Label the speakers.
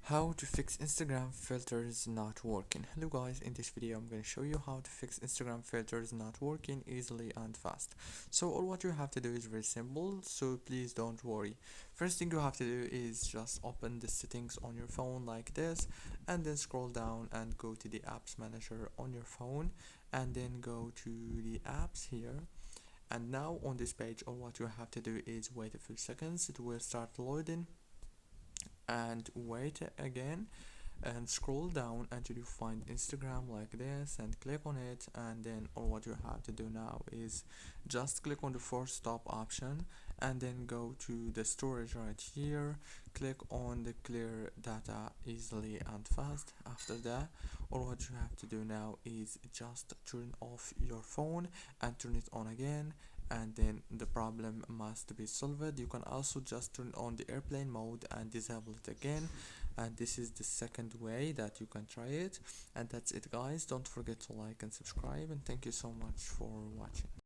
Speaker 1: How to fix Instagram filters not working. Hello guys, in this video I'm going to show you how to fix Instagram filters not working easily and fast. So all what you have to do is very simple, so please don't worry. First thing you have to do is just open the settings on your phone like this, and then scroll down and go to the apps manager on your phone, and then go to the apps here. And now on this page all what you have to do is wait a few seconds, it will start loading, and wait again and scroll down until you find Instagram like this and click on it. And then all what you have to do now is just click on the force stop option and then go to the storage right here, click on the clear data easily and fast. After that all what you have to do now is just turn off your phone and turn it on again, and then the problem must be solved. You can also just turn on the airplane mode and disable it again, and this is the second way that you can try it. And that's it guys, don't forget to like and subscribe, and thank you so much for watching.